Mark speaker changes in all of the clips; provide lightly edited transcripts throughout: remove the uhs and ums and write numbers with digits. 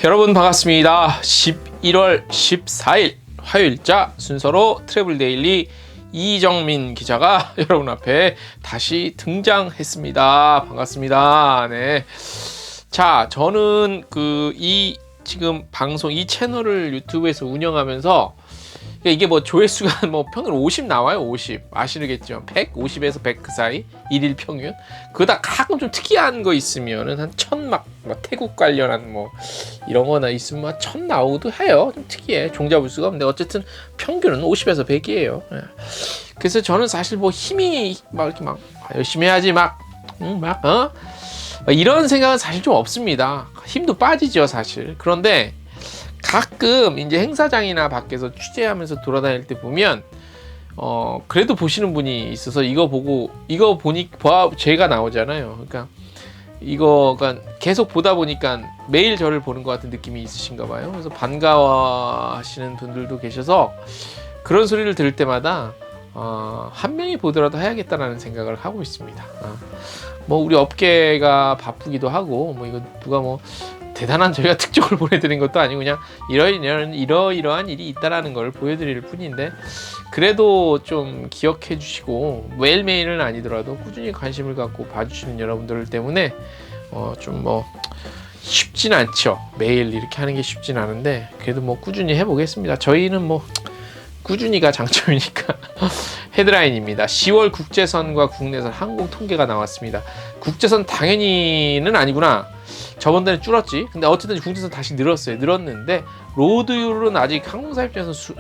Speaker 1: 여러분 반갑습니다. 11월 14일 화요일자 순서로 트래블 데일리 이정민 기자가 여러분 앞에 다시 등장했습니다. 반갑습니다. 네. 자, 저는 지금 방송 이 채널을 유튜브에서 운영하면서 이게 뭐 조회수가 뭐 평균 50 나와요. 50 아시겠죠? 150에서 100 그 사이 일일 평균. 그러다 가끔 좀 특이한 거 있으면은 한 1000 막 태국 관련한 뭐 이런 거나 있으면 막 1000 나오기도 해요. 좀 특이해. 종잡을 수가 없는데 어쨌든 평균은 50에서 100이에요. 그래서 저는 사실 뭐 힘이 막 이렇게 막 열심히 해야지 막 이런 생각은 사실 좀 없습니다. 힘도 빠지죠 사실. 그런데 가끔 이제 행사장이나 밖에서 취재하면서 돌아다닐 때 보면 그래도 보시는 분이 있어서 이거 보니 제가 나오잖아요. 그러니까 이거가 계속 보다 보니까 매일 저를 보는 것 같은 느낌이 있으신가 봐요. 그래서 반가워하시는 분들도 계셔서 그런 소리를 들을 때마다 한 명이 보더라도 해야겠다라는 생각을 하고 있습니다. 뭐 우리 업계가 바쁘기도 하고 뭐 이거 누가 뭐 대단한 저희가 특종을 보내드린 것도 아니고 그냥 이러이러한 일이 있다라는 걸 보여드릴 뿐인데 그래도 좀 기억해 주시고 매일매일은 아니더라도 꾸준히 관심을 갖고 봐주시는 여러분들 때문에 좀 뭐 쉽진 않죠. 매일 이렇게 하는 게 쉽진 않은데 그래도 뭐 꾸준히 해보겠습니다. 저희는 뭐 꾸준히가 장점이니까. 헤드라인입니다. 10월 국제선과 국내선 항공 통계가 나왔습니다. 국제선 당연히는 아니구나. 저번 달에 줄었지. 근데 어쨌든 국제선 다시 늘었는데 로드율은 아직 항공사 입장에서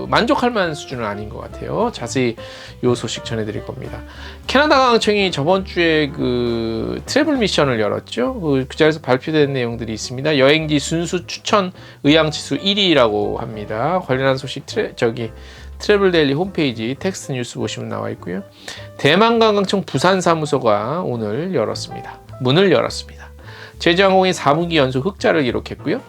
Speaker 1: 만족할 만한 수준은 아닌 것 같아요. 자세히 이 소식 전해드릴 겁니다. 캐나다 관광청이 저번 주에 트래블 미션을 열었죠. 그 자리에서 발표된 내용들이 있습니다. 여행지 순수 추천 의향 지수 1위라고 합니다. 관련한 소식 트래블 데일리 홈페이지 텍스트 뉴스 보시면 나와 있고요. 대만관광청 부산사무소가 오늘 문을 열었습니다. 제주항공이 4분기 연속 흑자를 기록했고요.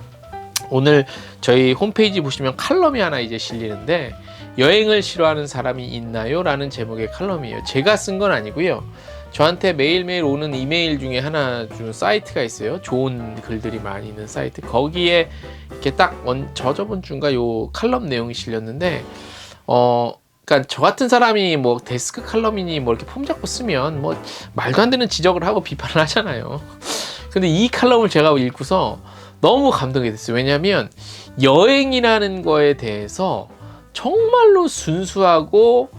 Speaker 1: 오늘 저희 홈페이지 보시면 칼럼이 하나 이제 실리는데 여행을 싫어하는 사람이 있나요? 라는 제목의 칼럼이에요. 제가 쓴 건 아니고요. 저한테 매일매일 오는 이메일 중에 하나 준 사이트가 있어요. 좋은 글들이 많이 있는 사이트. 거기에 이렇게 딱 저번 주인가 요 칼럼 내용이 실렸는데 그러니까 저 같은 사람이 뭐 데스크 칼럼이니 뭐 이렇게 폼 잡고 쓰면 뭐 말도 안 되는 지적을 하고 비판을 하잖아요. 근데 이 칼럼을 제가 읽고서 너무 감동이 됐어요. 왜냐하면 여행이라는 거에 대해서 정말로 순수하고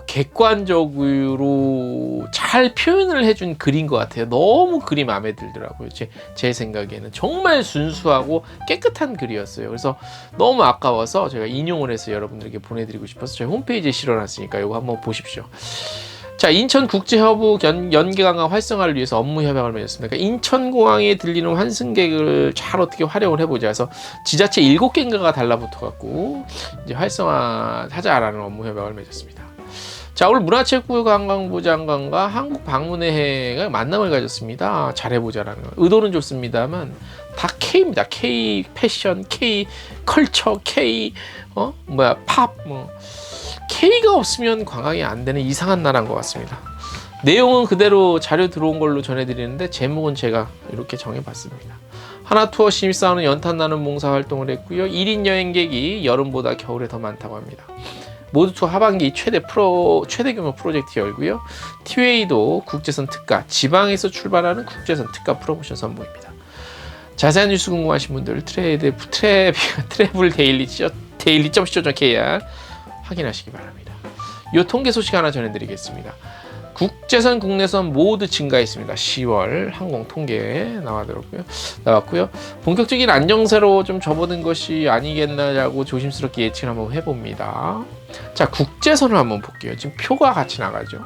Speaker 1: 객관적으로 잘 표현을 해준 글인 것 같아요. 너무 글이 마음에 들더라고요. 제 생각에는 정말 순수하고 깨끗한 글이었어요. 그래서 너무 아까워서 제가 인용을 해서 여러분들에게 보내드리고 싶어서 저희 홈페이지에 실어놨으니까 이거 한번 보십시오. 자, 인천국제허브 연계관광 활성화를 위해서 업무 협약을 맺었습니다. 그러니까 인천공항에 들리는 환승객을 잘 어떻게 활용을 해보자 해서 지자체 7개인가가 달라붙어갖고 이제 활성화하자라는 업무 협약을 맺었습니다. 자, 오늘 문화체육관광부 장관과 한국방문회가 만남을 가졌습니다. 잘해보자라는 거. 의도는 좋습니다만 다 K입니다. K 패션, K 컬처, K 팝 K가 없으면 관광이 안 되는 이상한 나라인 것 같습니다. 내용은 그대로 자료 들어온 걸로 전해드리는데 제목은 제가 이렇게 정해봤습니다. 하나투어 신입사원은 연탄 나눔 봉사활동을 했고요. 1인 여행객이 여름보다 겨울에 더 많다고 합니다. 모두투어 하반기 최대 규모 프로젝트 열고요. 티웨이도 국제선 특가, 지방에서 출발하는 국제선 특가 프로모션 선보입니다. 자세한 뉴스 궁금하신 분들 트래블 데일리.co.kr 확인하시기 바랍니다. 이 통계 소식 하나 전해드리겠습니다. 국제선, 국내선 모두 증가했습니다. 10월 항공 통계 나왔고요. 본격적인 안정세로 좀 접어든 것이 아니겠나라고 조심스럽게 예측을 한번 해봅니다. 자, 국제선을 한번 볼게요. 지금 표가 같이 나가죠.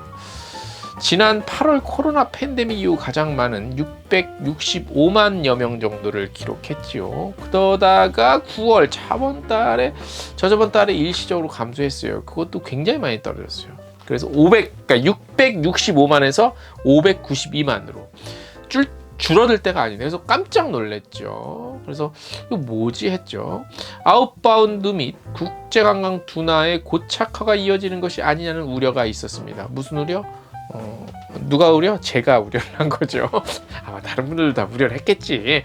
Speaker 1: 지난 8월 코로나 팬데믹 이후 가장 많은 665만여 명 정도를 기록했지요. 그러다가 9월 저저번 달에 일시적으로 감소했어요. 그것도 굉장히 많이 떨어졌어요. 그래서 665만에서 592만으로 줄어들 때가 아니네. 그래서 깜짝 놀랐죠. 그래서 이거 뭐지 했죠. 아웃바운드 및 국제관광 둔화의 고착화가 이어지는 것이 아니냐는 우려가 있었습니다. 무슨 우려? 누가 우려? 제가 우려를 한 거죠. 아마 다른 분들도 다 우려를 했겠지.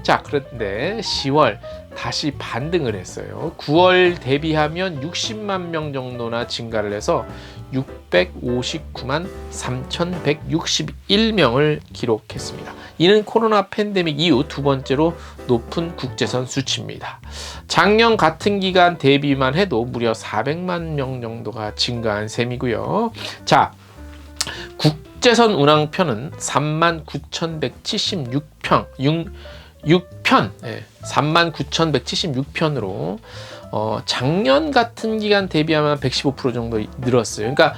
Speaker 1: 자, 그런데 10월 다시 반등을 했어요. 9월 대비하면 60만 명 정도나 증가를 해서 659만 3,161명을 기록했습니다. 이는 코로나 팬데믹 이후 두 번째로 높은 국제선 수치입니다. 작년 같은 기간 대비만 해도 무려 400만 명 정도가 증가한 셈이고요. 자, 국제선 운항편은 39,176편, 39,176편으로 작년 같은 기간 대비하면 115% 정도 늘었어요. 그러니까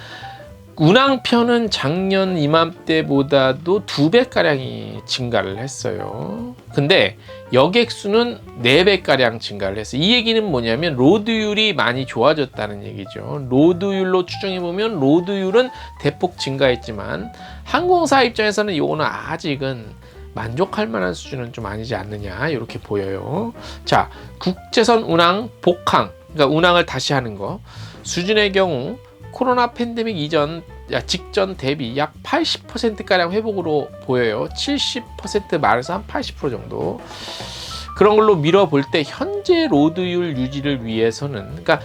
Speaker 1: 운항편은 작년 이맘때보다도 2배가량이 증가를 했어요. 근데 여객수는 4배가량 증가를 했어요. 이 얘기는 뭐냐면 로드율이 많이 좋아졌다는 얘기죠. 로드율로 추정해보면 로드율은 대폭 증가했지만 항공사 입장에서는 이거는 아직은 만족할 만한 수준은 좀 아니지 않느냐 이렇게 보여요. 자, 국제선 운항 복항, 그러니까 운항을 다시 하는 거 수준의 경우 코로나 팬데믹 직전 대비 약 80%가량 회복으로 보여요. 70% 말해서 한 80% 정도. 그런 걸로 밀어볼 때 현재 로드율 유지를 위해서는, 그러니까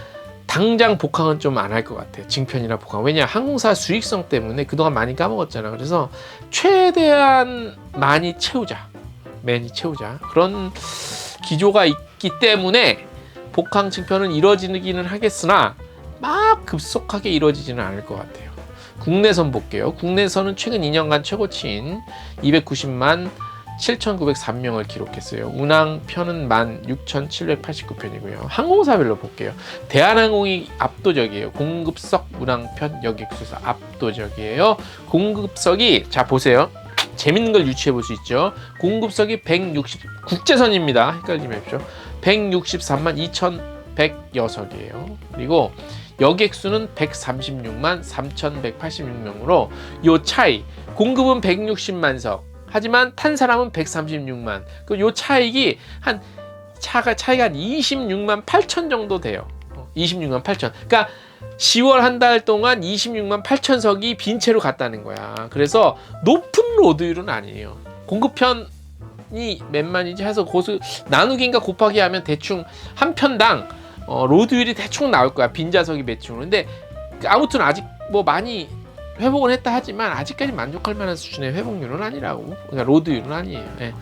Speaker 1: 당장 복항은 좀 안 할 것 같아요. 증편이나 복항. 왜냐, 항공사 수익성 때문에 그동안 많이 까먹었잖아. 그래서 최대한 많이 채우자. 그런 기조가 있기 때문에 복항 증편은 이루어지기는 하겠으나 막 급속하게 이루어지지는 않을 것 같아요. 국내선 볼게요. 국내선은 최근 2년간 최고치인 290만 7,903명을 기록했어요. 운항편은 16,789편이고요. 항공사별로 볼게요. 대한항공이 압도적이에요. 공급석 운항편 여객수에서 압도적이에요. 공급석이, 자 보세요. 재밌는 걸 유추해 볼 수 있죠. 공급석이 국제선입니다. 헷갈리지 마십시오. 163만 2,106석이에요. 그리고 여객수는 136만 3,186명으로 요 차이, 공급은 160만 석, 하지만 탄 사람은 136만. 그 요 차이가 한 26만 8천 정도 돼요. 26만 8천. 그러니까 10월 한 달 동안 26만 8천 석이 빈 채로 갔다는 거야. 그래서 높은 로드율은 아니에요. 공급편이 몇만이지 해서 나누기인가 곱하기 하면 대충 한 편당 로드율이 대충 나올 거야. 빈좌석이 매칭으로. 근데 아무튼 아직 뭐 많이 회복은 했다 하지만 아직까지 만족할 만한 수준의 회복률은 아니라고. 그러니까 로드율은 아니에요. 네.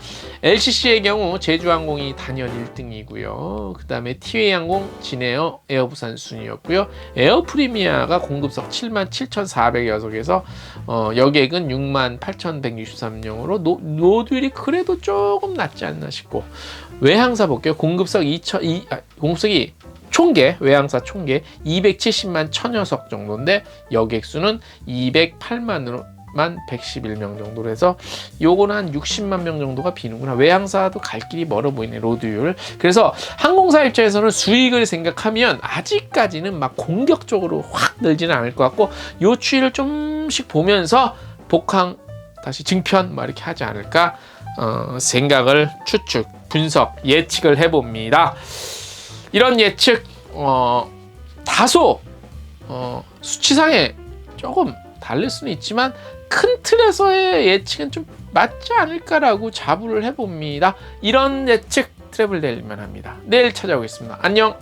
Speaker 1: LCC의 경우 제주항공이 단연 1등이고요. 그 다음에 티웨이항공, 진에어, 에어부산 순이었고요. 에어프리미아가 공급석 7만 7,400여석에서 여객은 6만 8,163명으로 로드율이 그래도 조금 낮지 않나 싶고, 외항사 볼게요. 공급석이 총계, 외항사 총계 270만 1000여석 정도인데 여객수는 208만만 111명 정도로 해서 요거는 한 60만 명 정도가 비는구나. 외항사도 갈 길이 멀어 보이네, 로드율. 그래서 항공사 입장에서는 수익을 생각하면 아직까지는 막 공격적으로 확 늘지는 않을 것 같고, 요 추이를 좀씩 보면서 복항 다시 증편 이렇게 하지 않을까 생각을 추측, 분석, 예측을 해봅니다. 이런 예측 다소 수치상에 조금 다를 수는 있지만 큰 틀에서의 예측은 좀 맞지 않을까라고 자부를 해봅니다. 이런 예측 트래블 데일리만 합니다. 내일 찾아오겠습니다. 안녕.